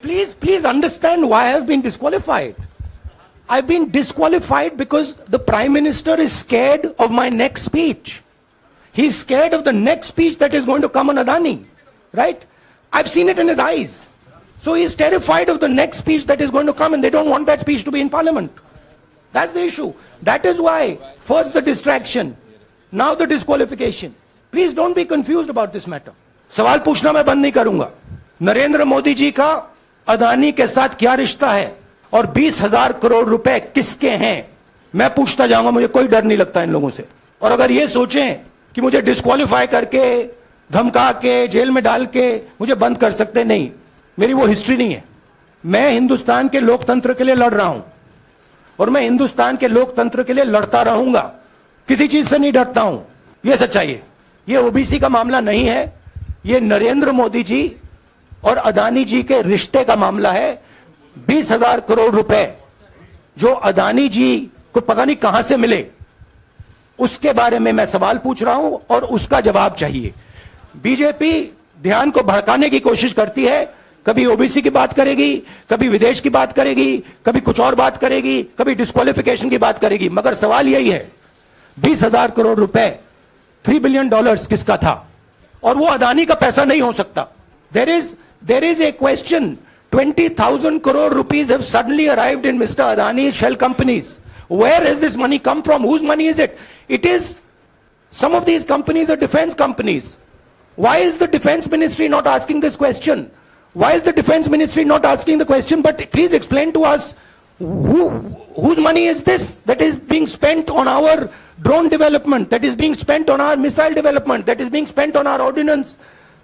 Please understand why I have been disqualified. I've been disqualified because the Prime Minister is scared of my next speech. He's scared of the next speech that is going to come on Adani, right? I've seen it in his eyes. So he's terrified of the next speech that is going to come, and they don't want that speech to be in Parliament. That's the issue. That is why, first the distraction, now the disqualification. Please don't be confused about this matter. सवाल पूछना मैं बंद नहीं करूंगा. नरेंद्र मोदी जी का अदानी के साथ क्या रिश्ता है और 20,000 करोड़ रुपए किसके हैं, मैं पूछता जाऊंगा. मुझे कोई डर नहीं लगता इन लोगों से. और अगर ये सोचें कि मुझे डिस्क्वालीफाई करके, धमका के, जेल में डाल के मुझे बंद कर सकते, नहीं, मेरी वो हिस्ट्री नहीं है. मैं हिंदुस्तान के लोकतंत्र के लिए लड़ रहा हूं और मैं हिंदुस्तान के लोकतंत्र के लिए लड़ता रहूंगा. किसी चीज से नहीं डरता हूं. यह सच्चाई है. ये ओबीसी का मामला नहीं है. ये नरेंद्र मोदी जी और अदानी जी के रिश्ते का मामला है. 20,000 करोड़ रुपए जो अदानी जी को पता नहीं कहां से मिले, उसके बारे में मैं सवाल पूछ रहा हूं और उसका जवाब चाहिए. बीजेपी ध्यान को भड़काने की कोशिश करती है. कभी ओबीसी की बात करेगी, कभी विदेश की बात करेगी, कभी कुछ और बात करेगी, कभी डिस्क्वालिफिकेशन की बात करेगी. मगर सवाल यही है, 20,000 करोड़ रुपए, $3 बिलियन किसका था? और वो अदानी का पैसा नहीं हो सकता. There is a question. 20,000 crore rupees have suddenly arrived in Mr. Adani's shell companies. Where has this money come from? Whose money is it? It is, some of these companies are defense companies. Why is the defense ministry not asking this question? Why is the defense ministry not asking the question? But please explain to us, whose money is this that is being spent on our drone development, that is being spent on our missile development, that is being spent on our ordnance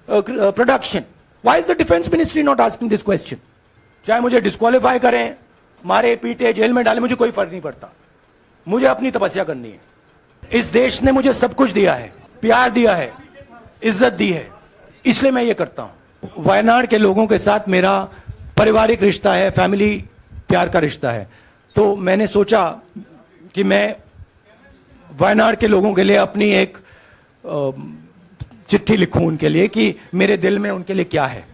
production? Why is the defense ministry not asking this question? चाहे मुझे disqualify करें, मारे पीटे, jail में डाले, मुझे कोई फर्क नहीं पड़ता. मुझे अपनी तपस्या करनी है. इस देश ने मुझे सब कुछ दिया है, प्यार दिया है, इज्जत दी है, इसलिए मैं ये करता हूं. वायनाड के लोगों के साथ मेरा पारिवारिक रिश्ता है, फैमिली प्यार का रिश्ता है. तो मैंने सोचा कि मैं वायनाड के लोगों के लिए अपनी एक चिट्ठी लिखूं उनके लिए कि मेरे दिल में उनके लिए क्या है.